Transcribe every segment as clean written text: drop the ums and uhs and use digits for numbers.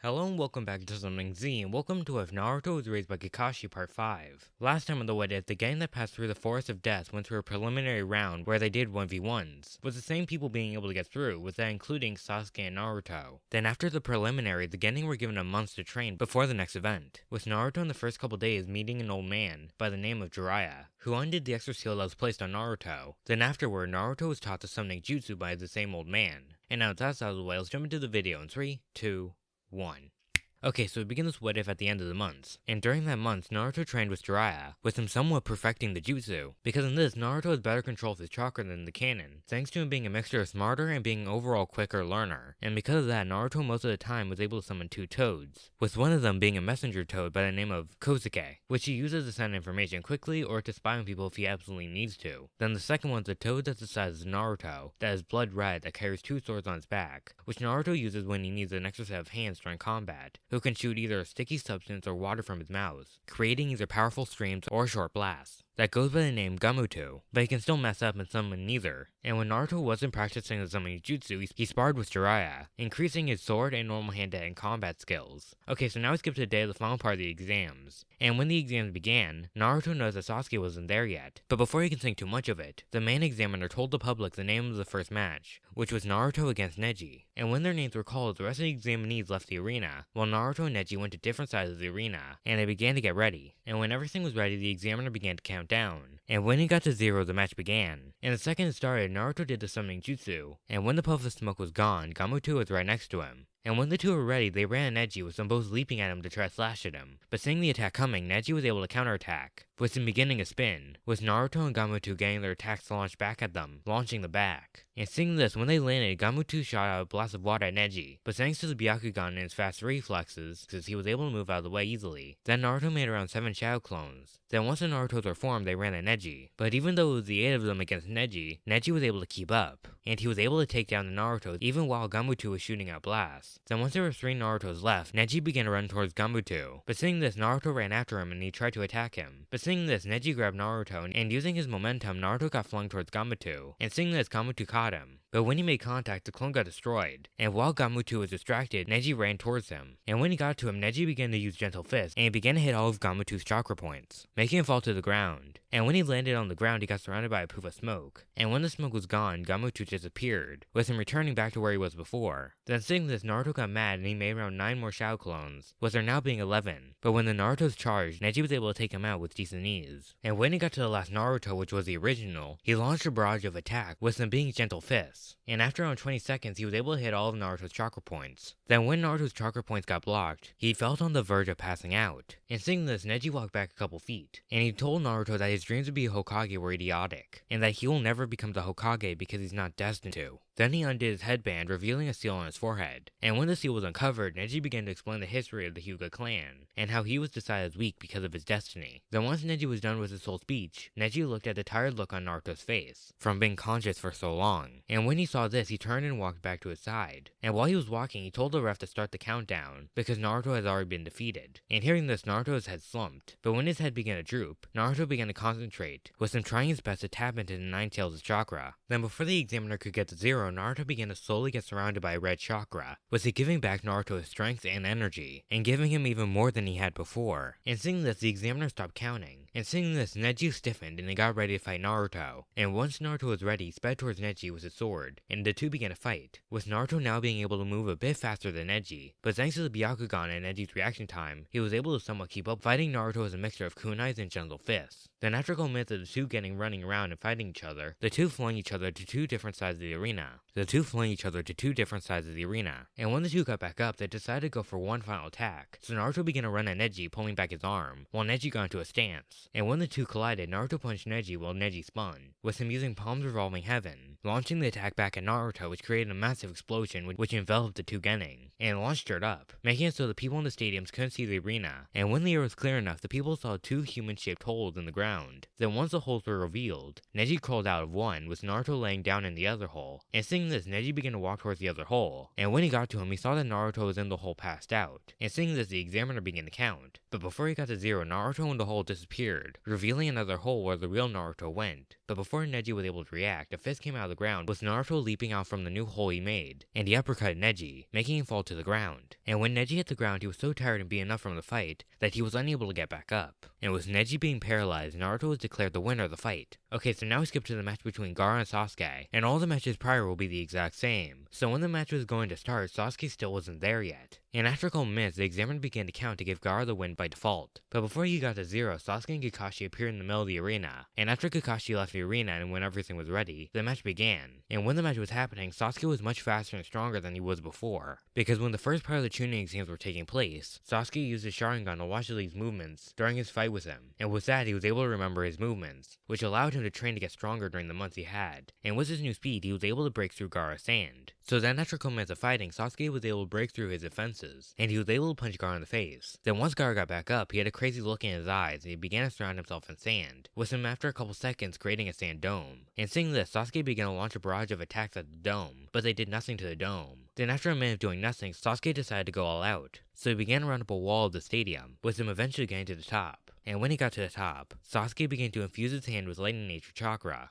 Hello and welcome back to Something Z, and welcome to If Naruto was Raised by Kakashi Part 5. Last time on the What If, the gang that passed through the Forest of Death went through a preliminary round where they did 1v1s, with the same people being able to get through, with that including Sasuke and Naruto. Then after the preliminary, the gang were given a month to train before the next event, with Naruto in the first couple days meeting an old man by the name of Jiraiya, who undid the extra seal that was placed on Naruto. Then afterward, Naruto was taught the summoning jutsu by the same old man. And now that's out of the way, let's jump into the video in 3, 2, 1. Okay, so we begin this what if at the end of the month, and during that month, Naruto trained with Jiraiya, with him somewhat perfecting the jutsu, because in this, Naruto has better control of his chakra than the canon, thanks to him being a mixture of smarter and being an overall quicker learner, and because of that, Naruto most of the time was able to summon two toads, with one of them being a messenger toad by the name of Kosuke, which he uses to send information quickly or to spy on people if he absolutely needs to. Then the second one's a toad that's the size of Naruto, that is blood red, that carries two swords on its back, which Naruto uses when he needs an extra set of hands during combat, who can shoot either a sticky substance or water from his mouth, creating either powerful streams or short blasts. That goes by the name Gamuto, but he can still mess up and summon neither. And when Naruto wasn't practicing the summoning jutsu, he sparred with Jiraiya, increasing his sword and normal hand-to-hand combat skills. Okay, so now we skip to the day of the final part of the exams. And when the exams began, Naruto knows that Sasuke wasn't there yet. But before he can think too much of it, the main examiner told the public the name of the first match, which was Naruto against Neji. And when their names were called, the rest of the examinees left the arena, while Naruto and Neji went to different sides of the arena, and they began to get ready. And when everything was ready, the examiner began to count down. And when he got to 0, the match began. And the second it started, Naruto did the summoning jutsu. And when the puff of smoke was gone, Gamuto was right next to him. And when the two were ready, they ran at Neji with them both leaping at him to try to slash at him. But seeing the attack coming, Neji was able to counterattack, with him beginning a spin, with Naruto and Gamuto getting their attacks launched back at them, launching the back. And seeing this, when they landed, Gamuto shot out a blast of water at Neji, but thanks to the Byakugan and his fast reflexes, he was able to move out of the way easily. Then Naruto made around 7 shadow clones. Then once the Narutos were formed, they ran at Neji. But even though it was the 8 of them against Neji, Neji was able to keep up, and he was able to take down the Narutos even while Gamuto was shooting out blasts. Then once there were 3 Narutos left, Neji began to run towards Gamuto. But seeing this, Naruto ran after him and he tried to attack him. But seeing this, Neji grabbed Naruto, and using his momentum, Naruto got flung towards Gamuto. And seeing this, Gamuto caught him. But when he made contact, the clone got destroyed. And while Gamuto was distracted, Neji ran towards him. And when he got to him, Neji began to use Gentle Fist, and he began to hit all of Gamuto's chakra points, making him fall to the ground. And when he landed on the ground, he got surrounded by a poof of smoke. And when the smoke was gone, Gamuto disappeared, with him returning back to where he was before. Then seeing this, Naruto got mad and he made around 9 more Shadow clones, with there now being 11. But when the Narutos charged, Neji was able to take him out with decent ease. And when he got to the last Naruto, which was the original, he launched a barrage of attack, with them being Gentle Fists. And after around 20 seconds, he was able to hit all of Naruto's chakra points. Then when Naruto's chakra points got blocked, he felt on the verge of passing out. And seeing this, Neji walked back a couple feet, and he told Naruto that his dreams to be a Hokage were idiotic, and that he will never become the Hokage because he's not destined to. Then he undid his headband, revealing a seal on his forehead. And when the seal was uncovered, Neji began to explain the history of the Hyuga clan, and how he was decided as weak because of his destiny. Then once Neji was done with his whole speech, Neji looked at the tired look on Naruto's face, from being conscious for so long. And when he saw this, he turned and walked back to his side. And while he was walking, he told the ref to start the countdown, because Naruto has already been defeated. And hearing this, Naruto's head slumped. But when his head began to droop, Naruto began to concentrate, with him trying his best to tap into the 9 tails of chakra. Then before the examiner could get to 0, Naruto began to slowly get surrounded by a red chakra, with it giving back Naruto his strength and energy, and giving him even more than he had before. And seeing this, the examiner stopped counting. And seeing this, Neji stiffened and he got ready to fight Naruto. And once Naruto was ready, he sped towards Neji with his sword, and the two began to fight, with Naruto now being able to move a bit faster than Neji. But thanks to the Byakugan and Neji's reaction time, he was able to somewhat keep up, fighting Naruto as a mixture of kunais and gentle fists. Then after a couple minutes of the two running around and fighting each other, the two flung each other to 2 different sides of the arena. And when the two got back up, they decided to go for one final attack. So Naruto began to run at Neji, pulling back his arm, while Neji got into a stance. And when the two collided, Naruto punched Neji while Neji spun, with him using palms revolving heaven, launching the attack back at Naruto, which created a massive explosion which enveloped the two Genin, and launched it up, making it so the people in the stadiums couldn't see the arena. And when the air was clear enough, the people saw 2 human-shaped holes in the ground. Then once the holes were revealed, Neji crawled out of one, with Naruto laying down in the other hole. And And seeing this, Neji began to walk towards the other hole, and when he got to him, he saw that Naruto was in the hole passed out. And seeing this, the examiner began to count. But before he got to 0, Naruto in the hole disappeared, revealing another hole where the real Naruto went. But before Neji was able to react, a fist came out of the ground with Naruto leaping out from the new hole he made, and he uppercut Neji, making him fall to the ground. And when Neji hit the ground, he was so tired and beat enough from the fight that he was unable to get back up. And with Neji being paralyzed, Naruto was declared the winner of the fight. Okay, so now we skip to the match between Gaara and Sasuke, and all the matches prior will be the exact same. So when the match was going to start, Sasuke still wasn't there yet. And after a couple minutes, the examiner began to count to give Gaara the win by default. But before he got to 0, Sasuke and Kakashi appeared in the middle of the arena. And after Kakashi left the arena and when everything was ready, the match began. And when the match was happening, Sasuke was much faster and stronger than he was before. Because when the first part of the tuning exams were taking place, Sasuke used his Sharingan to watch Lee's movements during his fight with him. And with that, he was able to remember his movements, which allowed him to train to get stronger during the months he had. And with his new speed, he was able to break through Gaara's sand. So then after a couple minutes of fighting, Sasuke was able to break through his defenses, and he was able to punch Gaara in the face. Then once Gaara got back up, he had a crazy look in his eyes, and he began to surround himself in sand, with him after a couple seconds creating a sand dome. And seeing this, Sasuke began to launch a barrage of attacks at the dome, but they did nothing to the dome. Then after a minute of doing nothing, Sasuke decided to go all out. So he began to run up a wall of the stadium, with him eventually getting to the top. And when he got to the top, Sasuke began to infuse his hand with lightning nature chakra.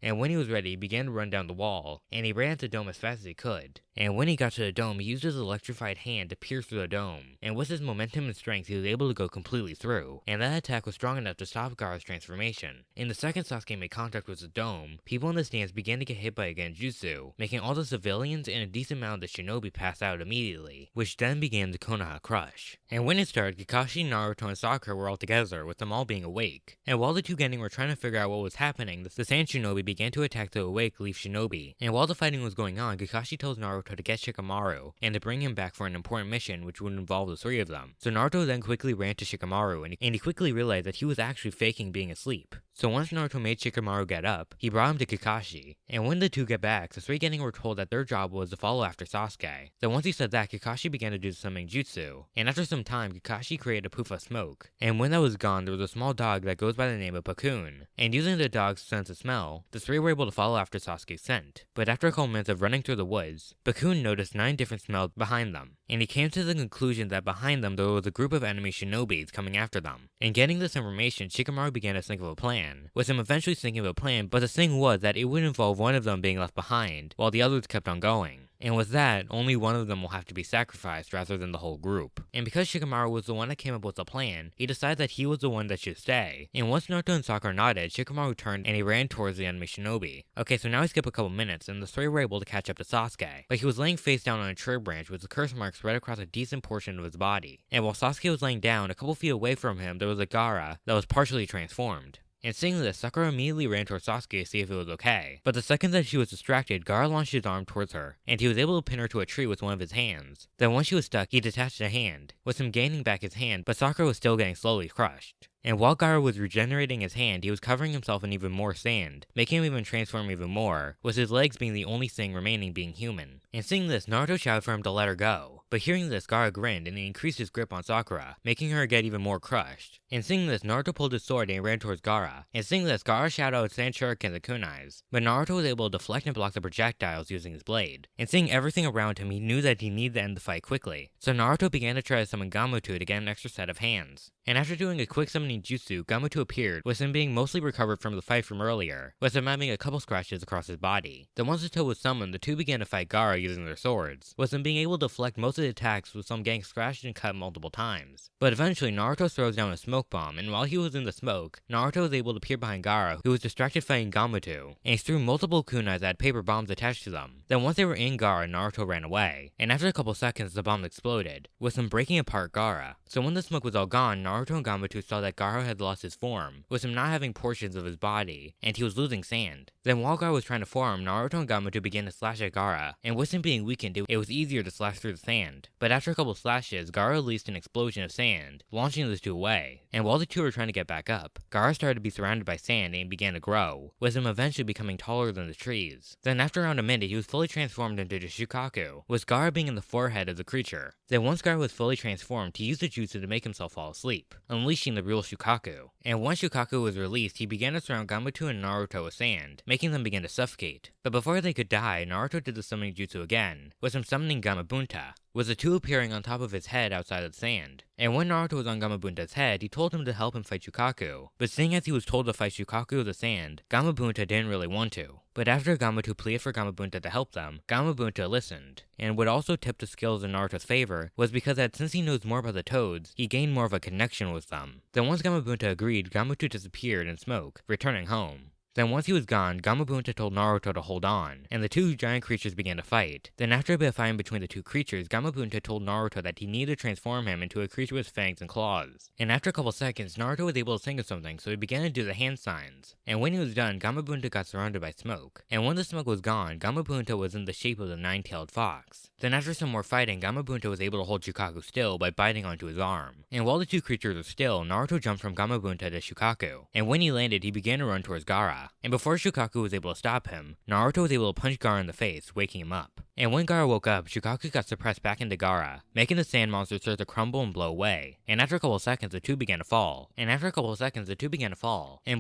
And when he was ready, he began to run down the wall, and he ran at the dome as fast as he could. And when he got to the dome, he used his electrified hand to pierce through the dome. And with his momentum and strength, he was able to go completely through. And that attack was strong enough to stop Gaara's transformation. In the second Sasuke made contact with the dome, people in the stands began to get hit by a genjutsu, making all the civilians and a decent amount of the shinobi pass out immediately, which then began the Konoha Crush. And when it started, Kakashi, Naruto, and Sakura were all together, with them all being awake. And while the two Genin were trying to figure out what was happening, the Sand Shinobi began to attack the awake Leaf Shinobi. And while the fighting was going on, Kakashi tells Naruto to get Shikamaru, and to bring him back for an important mission which would involve the three of them. So Naruto then quickly ran to Shikamaru, and he quickly realized that he was actually faking being asleep. So once Naruto made Shikamaru get up, he brought him to Kakashi. And when the two get back, the three Genin were told that their job was to follow after Sasuke. Then once he said that, Kakashi began to do the summoning jutsu. And after some time, Kakashi created a poof of smoke. And when that was gone, there was a small dog that goes by the name of Pakun. And using the dog's sense of smell, the three were able to follow after Sasuke's scent. But after a couple minutes of running through the woods, Pakun noticed 9 different smells behind them. And he came to the conclusion that behind them there was a group of enemy shinobis coming after them. And getting this information, Shikamaru began to think of a plan, with him eventually thinking of a plan, but the thing was that it would involve one of them being left behind, while the others kept on going. And with that, only one of them will have to be sacrificed rather than the whole group. And because Shikamaru was the one that came up with the plan, he decided that he was the one that should stay. And once Naruto and Sakura nodded, Shikamaru turned and he ran towards the enemy shinobi. Okay, so now we skip a couple minutes, and the three were able to catch up to Sasuke. But he was laying face down on a tree branch with the curse mark spread across a decent portion of his body. And while Sasuke was laying down, a couple feet away from him, there was a Gaara that was partially transformed. And seeing this, Sakura immediately ran towards Sasuke to see if it was okay. But the second that she was distracted, Gaara launched his arm towards her, and he was able to pin her to a tree with one of his hands. Then once she was stuck, he detached a hand, with him gaining back his hand, but Sakura was still getting slowly crushed. And while Gaara was regenerating his hand, he was covering himself in even more sand, making him even transform even more, with his legs being the only thing remaining being human. And seeing this, Naruto shouted for him to let her go. But hearing this, Gaara grinned and he increased his grip on Sakura, making her get even more crushed. And seeing this, Naruto pulled his sword and he ran towards Gaara. And seeing this, Gaara shouted out Sand Shuriken and Kunais. But Naruto was able to deflect and block the projectiles using his blade. And seeing everything around him, he knew that he needed to end the fight quickly. So Naruto began to try to summon Gamuto to get an extra set of hands. And after doing a quick summoning jutsu, Gamuto appeared, with him being mostly recovered from the fight from earlier, with him having a couple scratches across his body. Then once the toe was summoned, the two began to fight Gaara using their swords, with him being able to deflect most of the attacks, with some getting scratched and cut multiple times. But eventually, Naruto throws down a smoke bomb, and while he was in the smoke, Naruto was able to peer behind Gaara, who was distracted fighting Gamuto, and he threw multiple kunais that had paper bombs attached to them. Then once they were in Gaara, Naruto ran away, and after a couple seconds, the bomb exploded, with him breaking apart Gaara. So when the smoke was all gone, Naruto and Gamuto saw that Gaara had lost his form, with him not having portions of his body, and he was losing sand. Then while Gaara was trying to form, Naruto and Gamuto began to slash at Gaara, and with him being weakened, it was easier to slash through the sand. But after a couple slashes, Gaara released an explosion of sand, launching the two away. And while the two were trying to get back up, Gaara started to be surrounded by sand and began to grow, with him eventually becoming taller than the trees. Then after around a minute, he was fully transformed into the Shukaku, with Gaara being in the forehead of the creature. Then once Gaara was fully transformed, he used the jutsu to make himself fall asleep, unleashing the real Shukaku. And once Shukaku was released, he began to surround Gamuto and Naruto with sand, making them begin to suffocate. But before they could die, Naruto did the summoning jutsu again, with him summoning Gamabunta, with the two appearing on top of his head outside of the sand. And when Naruto was on Gamabunta's head, he told him to help him fight Shukaku. But seeing as he was told to fight Shukaku with the sand, Gamabunta didn't really want to. But after Gamuto pleaded for Gamabunta to help them, Gamabunta listened. And what also tipped the scales in Naruto's favor was because that since he knows more about the toads, he gained more of a connection with them. Then once Gamabunta agreed, Gamuto disappeared in smoke, returning home. Then once he was gone, Gamabunta told Naruto to hold on, and the two giant creatures began to fight. Then after a bit of fighting between the two creatures, Gamabunta told Naruto that he needed to transform him into a creature with fangs and claws. And after a couple seconds, Naruto was able to think of something, so he began to do the hand signs. And when he was done, Gamabunta got surrounded by smoke. And when the smoke was gone, Gamabunta was in the shape of the nine-tailed fox. Then after some more fighting, Gamabunta was able to hold Shukaku still by biting onto his arm. And while the two creatures were still, Naruto jumped from Gamabunta to Shukaku. And when he landed, he began to run towards Gaara. And before Shukaku was able to stop him, Naruto was able to punch Gaara in the face, waking him up. And when Gaara woke up, Shukaku got suppressed back into Gaara, making the sand monster start to crumble and blow away. And after a couple seconds, the two began to fall. And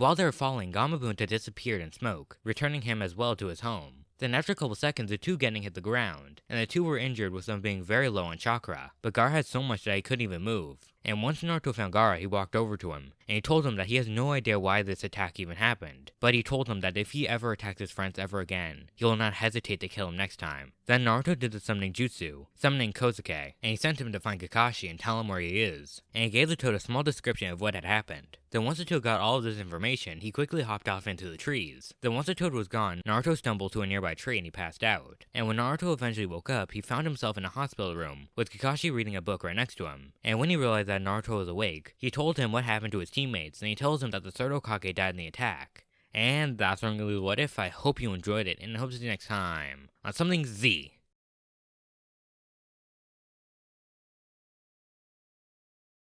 while they were falling, Gamabunta disappeared in smoke, returning him as well to his home. Then after a couple seconds, the two getting hit the ground, and the two were injured with them being very low on chakra, but Gaara had so much that he couldn't even move. And once Naruto found Gaara, he walked over to him, and he told him that he has no idea why this attack even happened, but he told him that if he ever attacks his friends ever again, he will not hesitate to kill him next time. Then Naruto did the summoning jutsu, summoning Kozuke, and he sent him to find Kakashi and tell him where he is, and he gave the toad a small description of what had happened. Then once the toad got all of this information, he quickly hopped off into the trees. Then once the toad was gone, Naruto stumbled to a nearby tree and he passed out. And when Naruto eventually woke up, he found himself in a hospital room, with Kakashi reading a book right next to him. And when he realized that Naruto was awake, he told him what happened to his teammates, and he tells him that the third Hokage died in the attack. And that's What If. I hope you enjoyed it, and I hope to see you next time on Something Z.